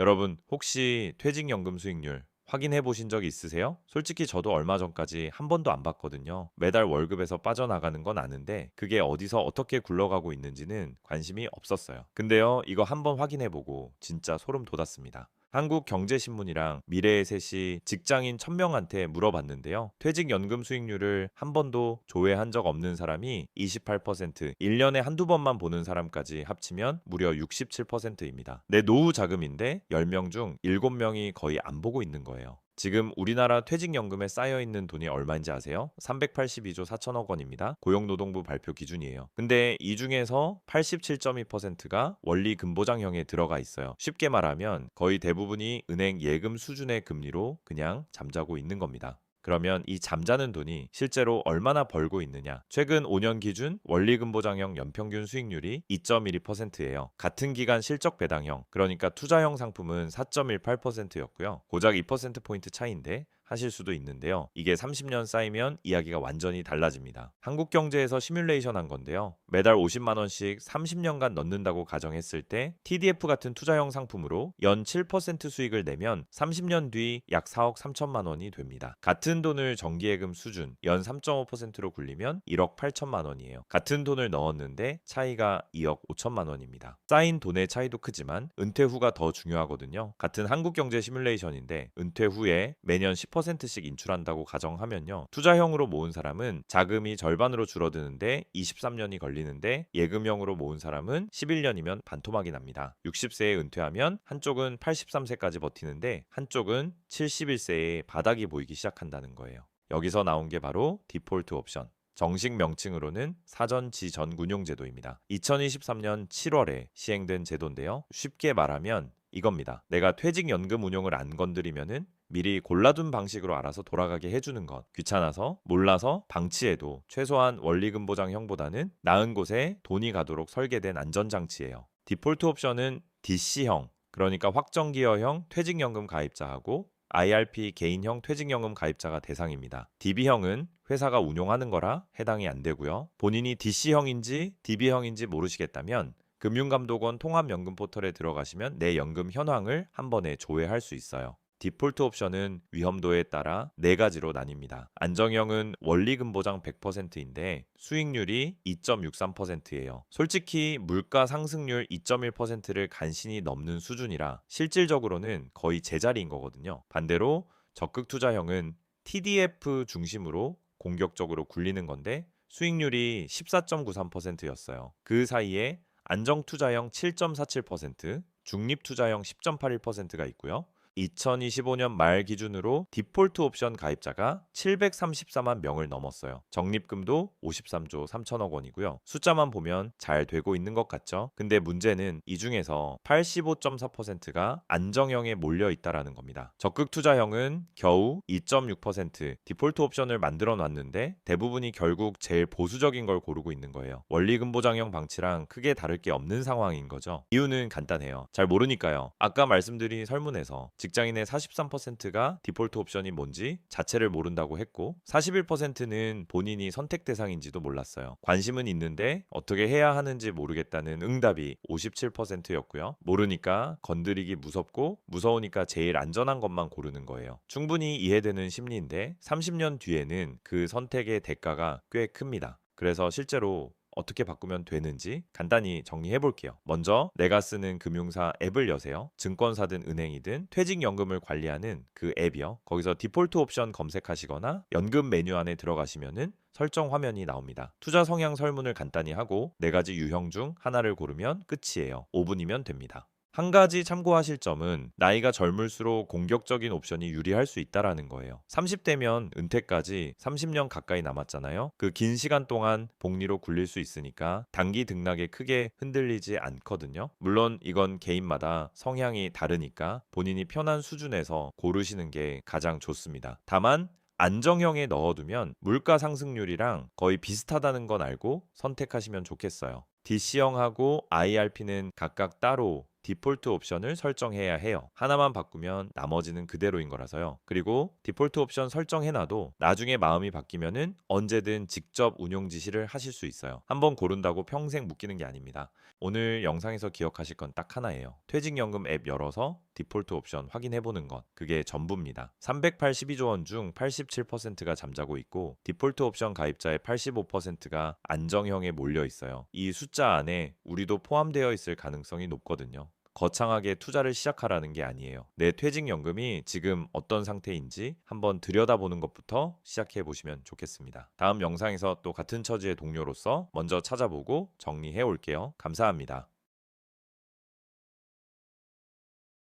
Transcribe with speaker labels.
Speaker 1: 여러분, 혹시 퇴직연금 수익률 확인해 보신 적 있으세요? 솔직히 저도 얼마 전까지 한 번도 안 봤거든요. 매달 월급에서 빠져나가는 건 아는데 그게 어디서 어떻게 굴러가고 있는지는 관심이 없었어요. 근데요, 이거 한번 확인해 보고 진짜 소름 돋았습니다. 한국경제신문이랑 미래의 셋이 직장인 1000명한테 물어봤는데요. 퇴직연금 수익률을 한 번도 조회한 적 없는 사람이 28%, 1년에 한두 번만 보는 사람까지 합치면 무려 67%입니다. 내 노후 자금인데 10명 중 7명이 거의 안 보고 있는 거예요. 지금 우리나라 퇴직연금에 쌓여있는 돈이 얼마인지 아세요? 382조 4천억 원입니다. 고용노동부 발표 기준이에요. 근데 이 중에서 87.2%가 원리금보장형에 들어가 있어요. 쉽게 말하면 거의 대부분이 은행 예금 수준의 금리로 그냥 잠자고 있는 겁니다. 그러면 이 잠자는 돈이 실제로 얼마나 벌고 있느냐? 최근 5년 기준 원리금보장형 연평균 수익률이 2.12%예요. 같은 기간 실적 배당형, 그러니까 투자형 상품은 4.18%였고요. 고작 2%포인트 차이인데 하실 수도 있는데요. 이게 30년 쌓이면 이야기가 완전히 달라집니다. 한국경제에서 시뮬레이션 한 건데요. 매달 50만 원씩 30년간 넣는다고 가정했을 때 TDF 같은 투자형 상품으로 연 7% 수익을 내면 30년 뒤 약 4억 3천만 원이 됩니다. 같은 돈을 정기예금 수준 연 3.5%로 굴리면 1억 8천만 원이에요. 같은 돈을 넣었는데 차이가 2억 5천만 원입니다. 쌓인 돈의 차이도 크지만 은퇴 후가 더 중요하거든요. 같은 한국경제 시뮬레이션인데 은퇴 후에 매년 10%씩 인출한다고 가정하면요. 투자형으로 모은 사람은 자금이 절반으로 줄어드는데 23년이 걸리는데 예금형으로 모은 사람은 11년이면 반토막이 납니다. 60세에 은퇴하면 한쪽은 83세까지 버티는데 한쪽은 71세에 바닥이 보이기 시작한다는 거예요. 여기서 나온 게 바로 디폴트 옵션. 정식 명칭으로는 사전지전운용제도입니다. 2023년 7월에 시행된 제도인데요. 쉽게 말하면 이겁니다. 내가 퇴직연금 운용을 안 건드리면은 미리 골라둔 방식으로 알아서 돌아가게 해주는 것. 귀찮아서 몰라서 방치해도 최소한 원리금보장형보다는 나은 곳에 돈이 가도록 설계된 안전장치예요. 디폴트 옵션은 DC형, 그러니까 확정기여형 퇴직연금 가입자하고 IRP 개인형 퇴직연금 가입자가 대상입니다. DB형은 회사가 운용하는 거라 해당이 안 되고요. 본인이 DC형인지 DB형인지 모르시겠다면 금융감독원 통합연금 포털에 들어가시면 내 연금 현황을 한 번에 조회할 수 있어요. 디폴트 옵션은 위험도에 따라 4가지로 나뉩니다. 안정형은 원리금보장 100%인데 수익률이 2.63%예요. 솔직히 물가 상승률 2.1%를 간신히 넘는 수준이라 실질적으로는 거의 제자리인 거거든요. 반대로 적극 투자형은 TDF 중심으로 공격적으로 굴리는 건데 수익률이 14.93%였어요. 그 사이에 안정투자형 7.47%, 중립투자형 10.81%가 있고요. 2025년 말 기준으로 디폴트 옵션 가입자가 734만 명을 넘었어요. 적립금도 53조 3천억 원이고요. 숫자만 보면 잘 되고 있는 것 같죠? 근데 문제는 이 중에서 85.4%가 안정형에 몰려 있다라는 겁니다. 적극 투자형은 겨우 2.6% 디폴트 옵션을 만들어 놨는데 대부분이 결국 제일 보수적인 걸 고르고 있는 거예요. 원리금보장형 방치랑 크게 다를 게 없는 상황인 거죠. 이유는 간단해요. 잘 모르니까요. 아까 말씀드린 설문에서 직장인의 43%가 디폴트 옵션이 뭔지 자체를 모른다고 했고 41%는 본인이 선택 대상인지도 몰랐어요. 관심은 있는데 어떻게 해야 하는지 모르겠다는 응답이 57%였고요. 모르니까 건드리기 무섭고 무서우니까 제일 안전한 것만 고르는 거예요. 충분히 이해되는 심리인데 30년 뒤에는 그 선택의 대가가 꽤 큽니다. 그래서 실제로 어떻게 바꾸면 되는지 간단히 정리해 볼게요. 먼저 내가 쓰는 금융사 앱을 여세요. 증권사든 은행이든 퇴직연금을 관리하는 그 앱이요. 거기서 디폴트 옵션 검색하시거나 연금 메뉴 안에 들어가시면은 설정 화면이 나옵니다. 투자 성향 설문을 간단히 하고 4가지 유형 중 하나를 고르면 끝이에요. 5분이면 됩니다. 한 가지 참고하실 점은 나이가 젊을수록 공격적인 옵션이 유리할 수 있다라는 거예요. 30대면 은퇴까지 30년 가까이 남았잖아요. 그 긴 시간 동안 복리로 굴릴 수 있으니까 단기 등락에 크게 흔들리지 않거든요. 물론 이건 개인마다 성향이 다르니까 본인이 편한 수준에서 고르시는 게 가장 좋습니다. 다만 안정형에 넣어두면 물가 상승률이랑 거의 비슷하다는 건 알고 선택하시면 좋겠어요. DC형하고 IRP는 각각 따로 디폴트 옵션을 설정해야 해요. 하나만 바꾸면 나머지는 그대로인 거라서요. 그리고 디폴트 옵션 설정해놔도 나중에 마음이 바뀌면은 언제든 직접 운용 지시를 하실 수 있어요. 한번 고른다고 평생 묶이는 게 아닙니다. 오늘 영상에서 기억하실 건 딱 하나예요. 퇴직연금 앱 열어서 디폴트 옵션 확인해보는 것. 그게 전부입니다. 382조 원 중 87%가 잠자고 있고 디폴트 옵션 가입자의 85%가 안정형에 몰려 있어요. 이 숫자 안에 우리도 포함되어 있을 가능성이 높거든요. 거창하게 투자를 시작하라는 게 아니에요. 내 퇴직연금이 지금 어떤 상태인지 한번 들여다보는 것부터 시작해 보시면 좋겠습니다. 다음 영상에서 또 같은 처지의 동료로서 먼저 찾아보고 정리해 올게요. 감사합니다.